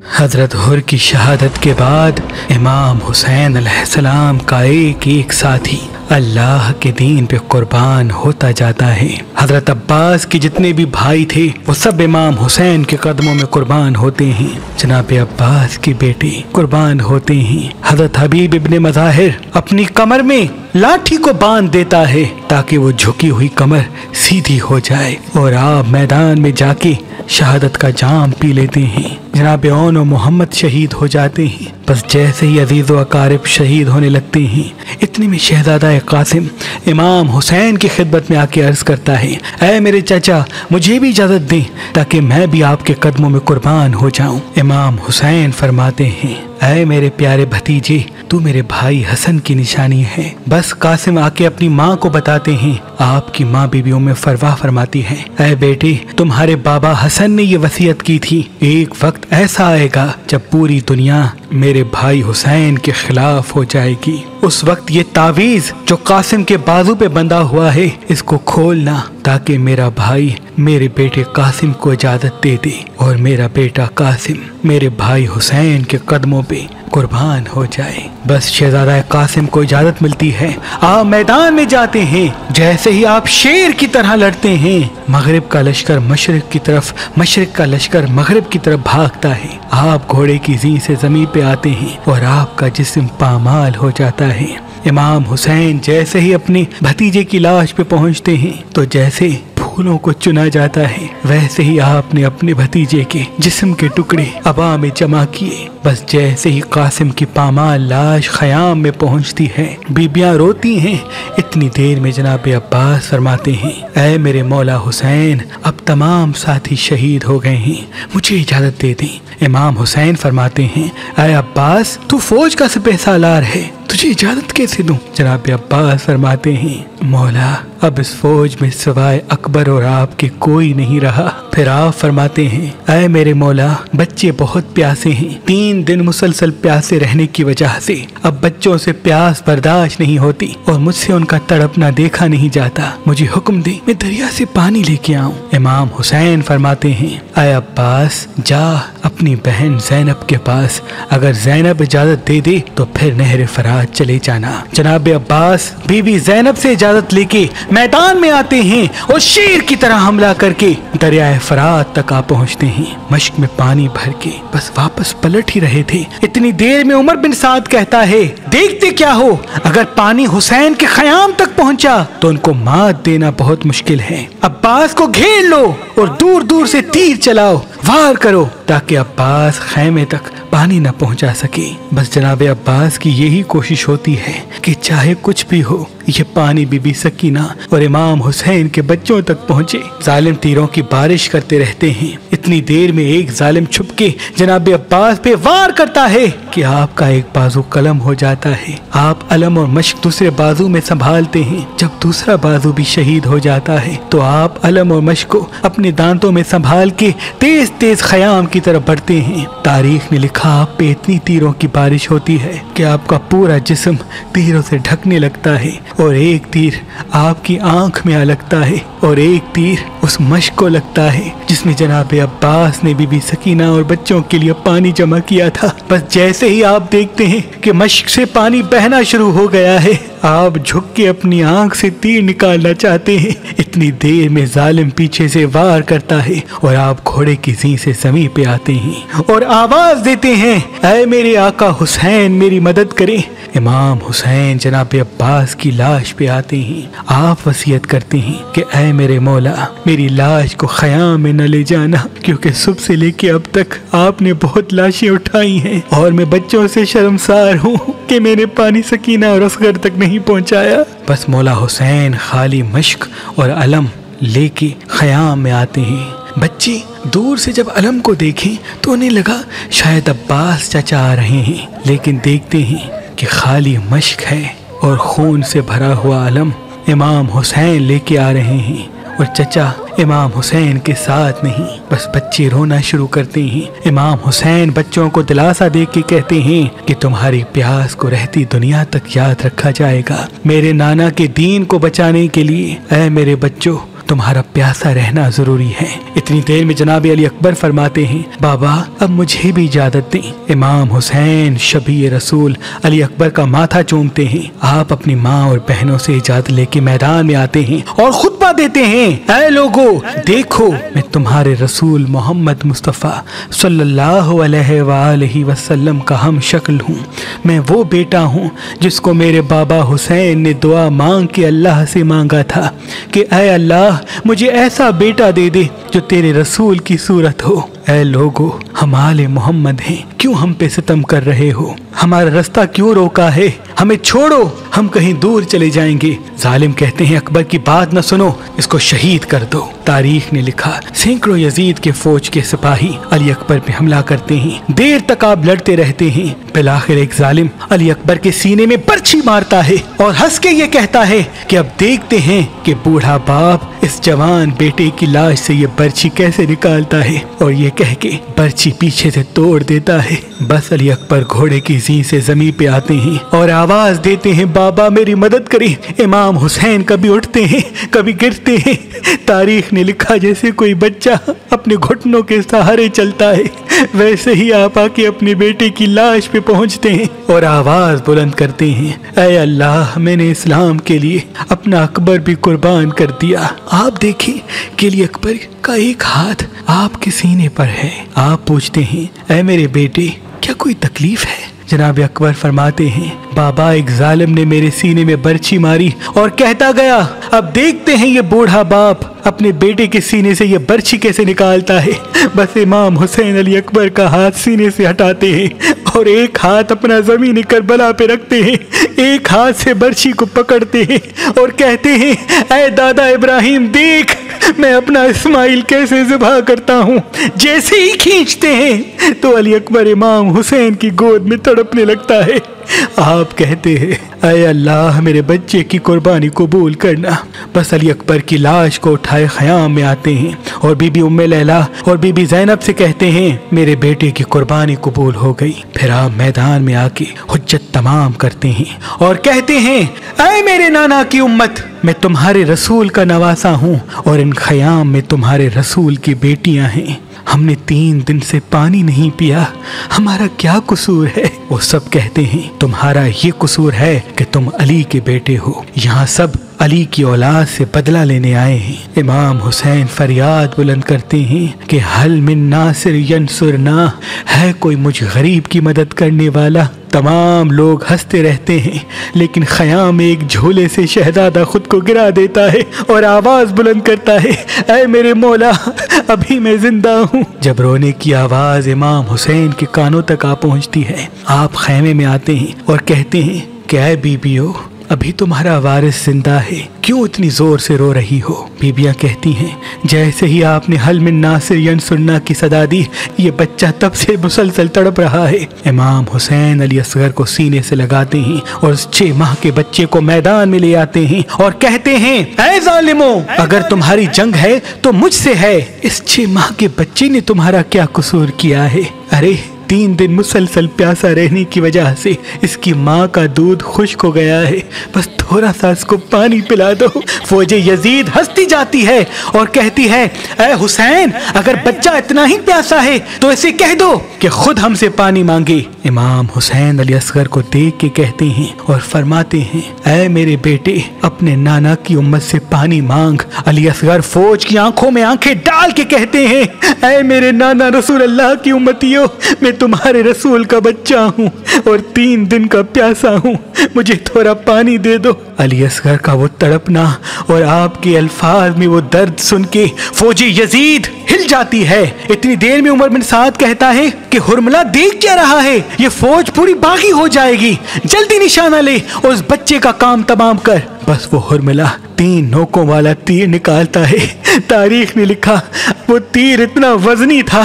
हजरत हुर की शहादत के बाद इमाम हुसैन अलैहिस्सलाम का एक एक साथी अल्लाह के दीन पे कुर्बान होता जाता है। हजरत अब्बास के जितने भी भाई थे वो सब इमाम हुसैन के कदमों में कुर्बान होते हैं। जनाब अब्बास के बेटे कुर्बान होते हैं। हजरत हबीब इब्ने मज़ाहिर अपनी कमर में लाठी को बांध देता है ताकि वो झुकी हुई कमर सीधी हो जाए और आप मैदान में जाके शहादत का जाम पी लेते हैं। जनाब ओन और मोहम्मद शहीद हो जाते हैं। बस जैसे ही अजीज व अकारिब शहीद होने लगते हैं, इतने में शहजादा कासिम इमाम हुसैन की खिदमत में आके अर्ज करता है, ऐ मेरे चाचा मुझे भी इजाजत दें ताकि मैं भी आपके कदमों में कुर्बान हो जाऊं। इमाम हुसैन फरमाते हैं, ऐ मेरे प्यारे भतीजे तू मेरे भाई हसन की निशानी है। बस कासिम आके अपनी माँ को बताते हैं। आपकी माँ बीबी उम्मे फरवा फरमाती है, ऐ बेटे तुम्हारे बाबा हसन ने ये वसीयत की थी, एक वक्त ऐसा आएगा जब पूरी दुनिया मेरे भाई हुसैन के खिलाफ हो जाएगी। उस वक्त ये तावीज जो कासिम के बाजू पे बंधा हुआ है इसको खोलना ताकि मेरा भाई मेरे बेटे कासिम को इजाजत दे दे और मेरा बेटा कासिम मेरे भाई हुसैन के कदमों पे कुर्बान हो जाए। बस शहजादा कासिम को इजाजत मिलती है। आप मैदान में जाते हैं। जैसे ही आप शेर की तरह लड़ते हैं, मगरिब का लश्कर मशरिक की तरफ, मशरिक का लश्कर मगरिब की तरफ भागता है। आप घोड़े की ज़ीं से ज़मीन पे आते हैं और आपका जिस्म पामाल हो जाता है। इमाम हुसैन जैसे ही अपने भतीजे की लाश पे पहुंचते हैं तो जैसे फूलों को चुना जाता है वैसे ही आपने अपने भतीजे के जिस्म के टुकड़े हवा में जमा किए। बस जैसे ही कासिम की पामाल लाश खयाम में पहुंचती है, बीबियां रोती हैं। इतनी देर में जनाब अब्बास फरमाते हैं, ऐ मेरे मौला हुसैन अब तमाम साथी शहीद हो गए हैं, मुझे इजाजत दे दें। इमाम हुसैन फरमाते हैं, ऐ अब्बास तू फौज का सिपह सालार है, तुझे इजाजत कैसे दूं? जनाब अब्बास फरमाते हैं, मौला अब इस फौज में सिवाय अकबर और आपके कोई नहीं रहा। फिर आप फरमाते हैं, ऐ मेरे मौला बच्चे बहुत प्यासे हैं, 3 दिन मुसलसल प्यासे रहने की वजह से अब बच्चों से प्यास बर्दाश्त नहीं होती और मुझसे उनका तड़पना देखा नहीं जाता, मुझे हुक्म दे मैं दरिया से पानी लेके आऊं। इमाम हुसैन फरमाते हैं, ऐ अब्बास जा अपनी बहन जैनब के पास, अगर जैनब इजाजत दे दे तो फिर नहर फरात चले जाना। जनाब अब्बास बीबी जैनब से इजाजत लेके मैदान में आते हैं और शेर की तरह हमला करके दरियाए फरात तक आ पहुंचते हैं। मश्क में पानी भर के बस वापस पलट ही रहे थे। इतनी देर में उमर बिन साद कहता है, देखते क्या हो, अगर पानी हुसैन के खयाम तक पहुंचा तो उनको मात देना बहुत मुश्किल है। अब्बास को घेर लो और दूर दूर से तीर चलाओ, वार करो ताकि अब्बास खैमे तक पानी न पहुंचा सके। बस जनाब अब्बास की यही कोशिश होती है कि चाहे कुछ भी हो ये पानी बीबी सकीना और इमाम हुसैन के बच्चों तक पहुंचे। जालिम तीरों की बारिश करते रहते हैं। इतनी देर में एक जालिम छुप के जनाब अब्बास पे वार करता है कि आपका एक बाजू कलम हो जाता है। आप अलम और मश्क दूसरे बाजू में संभालते हैं। जब दूसरा बाजू भी शहीद हो जाता है तो आप अलम और मश्क को अपने दांतों में संभाल के तेज तेज खयाम की तरफ बढ़ते हैं। तारीख ने लिखा आप पे इतनी तीरों की बारिश होती है कि आपका पूरा जिस्म तीरों से ढकने लगता है और एक तीर आपकी आंख में आ लगता है और एक तीर उस मश्क को लगता है जिसमें जनाब अब्बास ने बीबी सकीना और बच्चों के लिए पानी जमा किया था। बस जैसे ही आप देखते हैं कि मश्क से पानी बहना शुरू हो गया है, आप झुक के अपनी आंख से तीर निकालना चाहते हैं। इतनी देर में जालिम पीछे से वार करता है और आप घोड़े की ज़ीं से ज़मीन पे आते हैं और आवाज देते हैं, ऐ मेरे आका हुसैन मेरी मदद करें। इमाम हुसैन जनाब अब्बास की लाश पे आते हैं। आप वसीयत करते हैं कि ऐ मेरे मौला मेरी लाश को खयाम में न ले जाना, क्योंकि सुबह से लेके अब तक आपने बहुत लाशें उठाई हैं और मैं बच्चों से शर्मसार हूँ कि मैंने पानी सकीना और असगर तक नहीं पहुँचाया। बस मौला हुसैन खाली मश्क और अलम लेके खयाम में आते हैं। बच्चे दूर से जब अलम को देखें तो उन्हें लगा शायद अब्बास चाचा आ रहे हैं, लेकिन देखते हैं कि खाली मश्क है और खून से भरा हुआ अलम इमाम हुसैन लेके आ रहे हैं और चचा इमाम हुसैन के साथ नहीं। बस बच्चे रोना शुरू करते हैं। इमाम हुसैन बच्चों को दिलासा दे के कहते हैं कि तुम्हारी प्यास को रहती दुनिया तक याद रखा जाएगा। मेरे नाना के दीन को बचाने के लिए ऐ मेरे बच्चों तुम्हारा प्यासा रहना जरूरी है। इतनी देर में जनाब अली अकबर फरमाते हैं, बाबा अब मुझे भी इजाजत दें। इमाम हुसैन शबी रसूल अली अकबर का माथा चूमते हैं। आप अपनी माँ और बहनों से इजाजत लेके मैदान में आते हैं और खुतबा देते हैं, ऐ लोगो देखो मैं तुम्हारे रसूल मोहम्मद मुस्तफ़ा सल्लल्लाहु अलैहि वसल्लम का हम शक्ल हूँ। मैं वो बेटा हूँ जिसको मेरे बाबा हुसैन ने दुआ मांग के अल्लाह से मांगा था कि ऐ अल्लाह मुझे ऐसा बेटा दे दे जो तेरे रसूल की सूरत हो। ऐ लोगो हम आले मोहम्मद हैं, क्यों हम पे सितम कर रहे हो? हमारा रास्ता क्यों रोका है? हमें छोड़ो, हम कहीं दूर चले जाएंगे। जालिम कहते हैं, अकबर की बात न सुनो, इसको शहीद कर दो। तारीख ने लिखा, सैकड़ों यजीद के फौज के सिपाही अली अकबर पे हमला करते हैं। देर तक आप लड़ते रहते हैं। बिलाखिर एक जालिम अली अकबर के सीने में बर्छी मारता है और हंस के ये कहता है कि अब देखते हैं कि बूढ़ा बाप इस जवान बेटे की लाश से ये बर्छी कैसे निकालता है। और ये कह के बर्छी पीछे से तोड़ देता है। बस अली अकबर घोड़े की जीं से जमीन पे आते हैं और आवाज देते हैं, बाबा मेरी मदद करें। इमाम हुसैन कभी उठते हैं कभी गिरते हैं। तारीख ने लिखा, जैसे कोई बच्चा अपने घुटनों के सहारे चलता है, वैसे ही आप आके अपने बेटे की लाश पे पहुंचते हैं और आवाज बुलंद करते हैं, ऐ अल्लाह मैंने इस्लाम के लिए अपना अकबर भी कुर्बान कर दिया। आप देखें कि अली अकबर का एक हाथ आपके सीने पर है। आप पूछते हैं, ऐ मेरे बेटे क्या कोई तकलीफ है? जनाब अकबर फरमाते हैं, बाबा एक जालिम ने मेरे सीने में बर्छी मारी और कहता गया, अब देखते हैं ये बूढ़ा बाप अपने बेटे के सीने से ये बर्छी कैसे निकालता है। बस इमाम हुसैन अली अकबर का हाथ सीने से हटाते हैं और एक हाथ अपना जमीन करबला पे रखते हैं, एक हाथ से बर्छी को पकड़ते हैं और कहते हैं, ऐ दादा इब्राहिम देख मैं अपना इस्माइल कैसे ज़िबा करता हूँ। जैसे ही खींचते हैं तो अली अकबर इमाम हुसैन की गोद में तड़पने लगता है। आप कहते हैं, ऐ अल्लाह मेरे बच्चे की कुर्बानी कबूल करना। बस अली अकबर की लाश को उठाए ख़याम में आते हैं और बीबी उम्मे लैला और बीबी ज़ैनब से कहते हैं, मेरे बेटे की कुर्बानी कबूल हो गई। फिर आप मैदान में आके हुज्जत तमाम करते हैं और कहते हैं, ऐ मेरे नाना की उम्मत मैं तुम्हारे रसूल का नवासा हूँ और इन ख़याम में तुम्हारे रसूल की बेटियाँ हैं। हमने 3 दिन से पानी नहीं पिया, हमारा क्या कसूर है? वो सब कहते हैं, तुम्हारा ये कसूर है कि तुम अली के बेटे हो। यहाँ सब अली की औलाद से बदला लेने आए हैं। इमाम हुसैन फरियाद बुलंद करते हैं कि हल मिन नासिर यंसुरना, है कोई मुझ गरीब की मदद करने वाला? तमाम लोग हंसते रहते हैं, लेकिन ख़याम में एक झोले से शहजादा खुद को गिरा देता है और आवाज़ बुलंद करता है, ऐ मेरे मौला अभी मैं जिंदा हूँ। जब रोने की आवाज़ इमाम हुसैन के कानों तक आ पहुँचती है, आप खैमे में आते हैं और कहते हैं कि ऐ बीबियों अभी तुम्हारा वारिस जिंदा है, क्यों इतनी जोर से रो रही हो? बीबियां कहती हैं, जैसे ही आपने हल मिन नासिर यंसुरना की सदा दी, ये बच्चा तब से मुसलसल तड़प रहा है। इमाम हुसैन अली असगर को सीने से लगाते हैं और उस 6 माह के बच्चे को मैदान में ले आते हैं और कहते हैं, ऐ जालिमों अगर तुम्हारी जंग है तो मुझसे है। इस 6 माह के बच्चे ने तुम्हारा क्या कसूर किया है? अरे 3 दिन मुसलसल प्यासा रहने की वजह से इसकी माँ का दूध खुश्क हो गया है, बस थोड़ा सा इसको पानी पिला दो। फौजे यजीद हंसती जाती है और कहती है, ऐ हुसैन अगर बच्चा इतना ही प्यासा है तो इसे कह दो कि खुद हमसे पानी मांगे। इमाम हुसैन अली असगर को देख के कहते हैं और फरमाते हैं, ऐ मेरे बेटे अपने नाना की उम्मत से पानी मांग। अली असगर फौज की आंखों में आंखें डाल के कहते हैं, ऐ मेरे नाना रसूल अल्लाह की उम्मतियों मैं तुम्हारे रसूल का बच्चा हूँ और 3 दिन का प्यासा हूँ, मुझे थोड़ा पानी दे दो। अली असगर का वो तड़पना और आपके अल्फाज में वो दर्द सुन के फौजी यजीद हिल जाती है। इतनी देर में उमर बिन साद कहता है कि हुरमला देख क्या रहा है, ये फौज पूरी बागी हो जाएगी, जल्दी निशाना ले और उस बच्चे का काम तमाम कर। बस वो हुरमला 3 नोकों वाला तीर निकालता है। तारीख ने लिखा वो तीर इतना वजनी था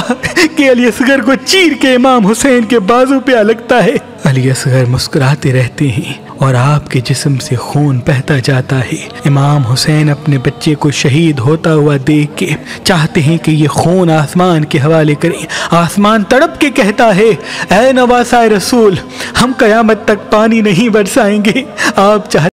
कि अली असगर को चीर के इमाम हुसैन के बाजू पे आ लगता है। अली असगर मुस्कुराते रहते हैं और आपके जिस्म से खून बहता जाता है। इमाम हुसैन अपने बच्चे को शहीद होता हुआ देख के चाहते हैं कि ये खून आसमान के हवाले करें। आसमान तड़प के कहता है, ऐ नवासा रसूल हम कयामत तक पानी नहीं बरसाएंगे, आप चाहते